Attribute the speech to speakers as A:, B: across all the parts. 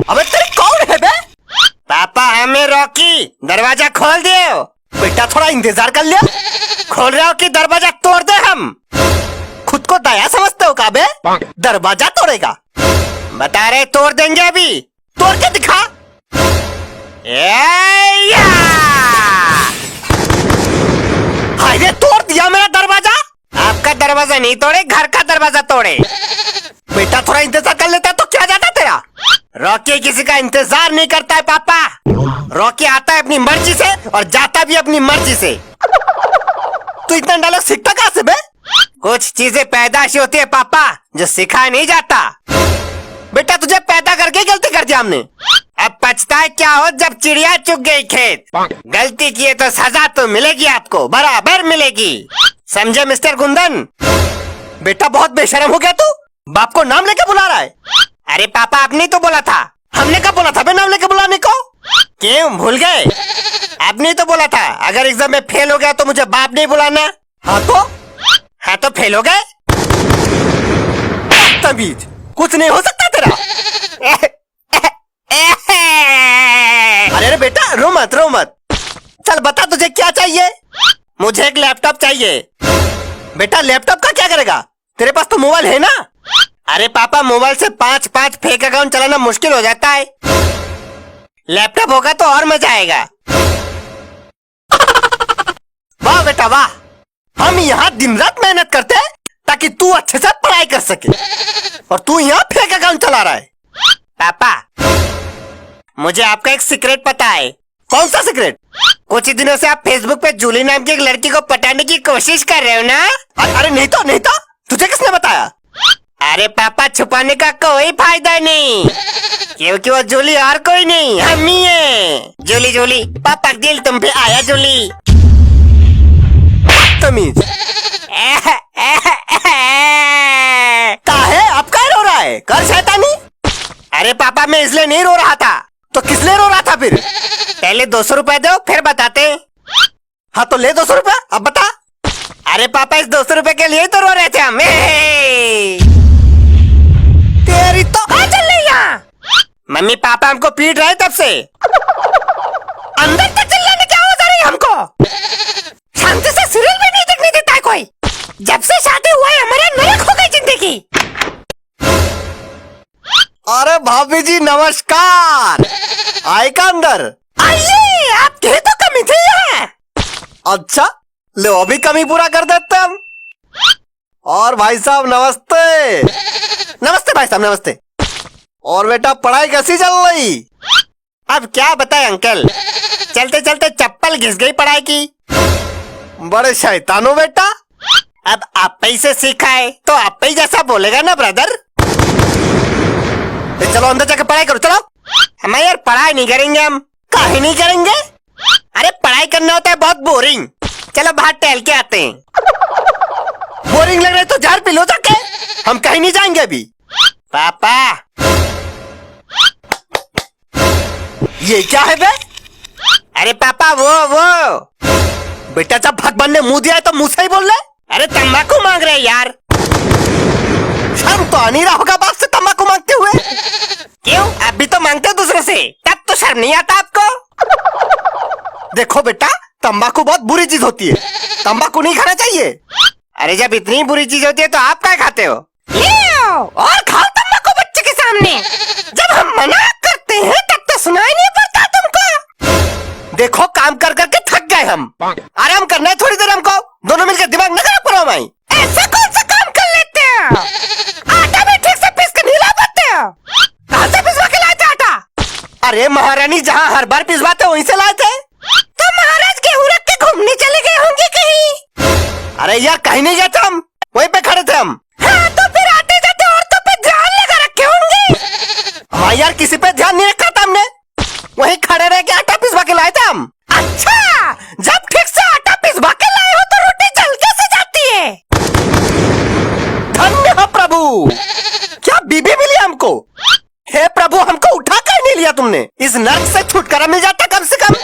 A: अबे तेरे कौन है बे? पापा हमें रॉकी, दरवाजा खोल दियो। बेटा थोड़ा इंतजार कर लिया। खोल रहे हो कि दरवाजा तोड़ दे हम? खुद को दया समझते हो का बे? दरवाजा तोड़ेगा? बता रहे तोड़ देंगे अभी, तोड़ के दिखा। हाय रे, तोड़ दिया मेरा दरवाजा। आपका दरवाजा नहीं तोड़े, घर का दरवाजा तोड़े। बेटा थोड़ा इंतजार कर लेता तो क्या जाता तेरा? रॉकी किसी का इंतजार नहीं करता है पापा। रॉकी आता है अपनी मर्जी से और जाता भी अपनी मर्जी से। तू इतना डायलॉग सीखता कहाँ से बे? कुछ चीजें पैदाशी होती है पापा, जो सिखाया नहीं जाता। बेटा तुझे पैदा करके गलती कर दिया हमने। अब पछताए क्या हो जब चिड़िया चुग गई खेत। गलती की है तो सजा तो मिलेगी आपको, बराबर मिलेगी। समझे मिस्टर गुंदन? बेटा बहुत बेशरम हो गया तू, बाप को नाम लेके बुला रहा है। अरे पापा आपने तो बोला था। हमने कब बोला था बे नाम लेके बुलाने को? क्यों भूल गए? आपने तो बोला था अगर एग्जाम में फेल हो गया तो मुझे बाप नहीं बुलाना। हाँ तो फेल हो गए। तमीज, कुछ नहीं हो सकता तेरा। अरे बेटा रो मत रो मत। चल बता तुझे क्या चाहिए? मुझे एक लैपटॉप चाहिए। बेटा लैपटॉप का क्या करेगा? तेरे पास तो मोबाइल है ना। अरे पापा मोबाइल से 5 फेक अकाउंट चलाना मुश्किल हो जाता है। लैपटॉप होगा तो और मजा आएगा। वाह बेटा वाह, हम यहाँ दिन रात मेहनत करते हैं ताकि तू अच्छे से पढ़ाई कर सके, और तू यहाँ फेक अकाउंट चला रहा है। पापा मुझे आपका एक सीक्रेट पता है। कौन सा सीक्रेट? कुछ ही दिनों से आप फेसबुक पे जूली नाम की एक लड़की को पटाने की कोशिश कर रहे हो ना? अरे नहीं तो तुझे किसने बताया? अरे पापा छुपाने का कोई फायदा नहीं, क्योंकि वो जूली और कोई नहीं, हम ही है। जूली पापा दिल तुम पे आया जूली। तमीज। काहे अब क्या रो रहा है? कर शैतानी। अरे पापा मैं इसलिए नहीं रो रहा था, तो किस लिए रो रहा था फिर? पहले 200 रुपए दो फिर बताते। हाँ तो ले 200 रुपए, अब बता। अरे पापा इस 200 रुपए के लिए तो रो रहे थे हम। तेरी तो चल रही यहाँ। मम्मी पापा हमको पीट रहे तब से। अंदर तक चिल्लाने क्या हो जा रही है हमको? शांति से सीरियल भी नहीं देखने देता है कोई। जब से शादी हुआ है हमारा नरक हो गई जिंदगी। अरे भाभी जी नमस्कार। आए का अंदर? आइए, आपके तो कमी थी यहाँ। अच्छा लो अभी कमी पूरा कर देते हम। और भाई साहब नमस्ते। नमस्ते भाई साहब नमस्ते। और बेटा पढ़ाई कैसी चल रही? अब क्या बताए अंकल, चलते चलते चप्पल घिस गई पढ़ाई की। बड़े शैतान हो बेटा। अब आप ही से सीखा है तो आप ही जैसा बोलेगा ना ब्रदर। चलो अंदर जाके पढ़ाई करो चलो। हम यार पढ़ाई नहीं करेंगे हम। काहे नहीं करेंगे? अरे पढ़ाई करना होता है बहुत बोरिंग। चलो बाहर टहल के आते हैं। बोरिंग लग रहा है तो जहर पी लो जाके। हम कहीं नहीं जाएंगे अभी। पापा ये क्या है बे? अरे पापा वो बेटा जब भगवान ने मुंह दिया है तो मुंह से ही बोल रहे। अरे तंबाकू मांग रहे यार। शर्म तो आ नहीं रहा होगा बाप से तंबाकू मांगते हुए। क्यों अभी तो मांगते दूसरों से, तब तो शर्म नहीं आता आपको? देखो बेटा तंबाकू बहुत बुरी चीज होती है, तंबाकू नहीं खाना चाहिए। अरे जब इतनी बुरी चीज होती है तो आप क्या खाते हो? और खाओ तंबाकू बच्चे के सामने। जब हम मना करते हैं तब तो सुनाई नहीं पड़ता तुमको। देखो काम कर करके थक गए हम, आराम करना है थोड़ी देर हमको। दोनों मिलकर दिमाग न खराब करो भाई। ऐसा कौन सा काम कर लेते हो? आटा भी ठीक से पीस कर नहीं ला पाते हो? कहाँ से पिसवा के लाए थे आटा? अरे महारानी जहाँ हर बार पिसवाते वहीं से लाए थे। तो महाराज गेहूं रख के घूमने चले गए होंगे कहीं? अरे यार कहीं नहीं गए थे हम, वहीं पे खड़े थे हम। हाँ तो फिर आते जाते औरतों पे ध्यान लगा रखे होंगे। हाँ यार किसी पे ध्यान नहीं रखा था हमने, वहीं खड़े रह के आटा पिसवा के लाए थे हम। अच्छा जब ठीक से आटा पिसवा के लाए हो तो रोटी जल कैसे जाती है? धन्य हो प्रभु, क्या बीबी मिली हमको। हे प्रभु हमको उठा कर नहीं लिया तुमने, इस नर्क से छुटकारा मिल जाता कम से कम।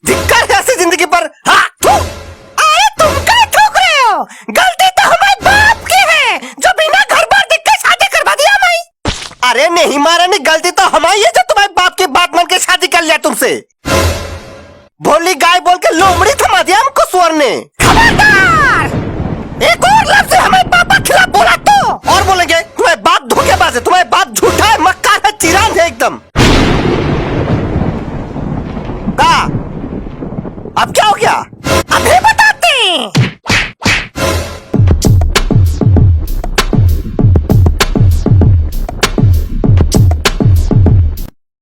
A: धिक्कार है ऐसी जिंदगी पर। हाँ अरे तुम क्या ठोक रहे हो? गलती तो हमारे बाप की है जो बिना घर बार देख के शादी करवा दिया हमें। मारे नहीं मारे नहीं, गलती तो हमारी है जो तुम्हारे बाप की बात मान के शादी कर लिया तुमसे। भोली गाय बोल के लोमड़ी थमा दिया हमको स्वर ने। खबरदार एक और लफ्ज हमारे पापा खिलाफ बोला तो और बोलेंगे तुम्हारे बाप धोखेबाज है, तुम्हारे बाप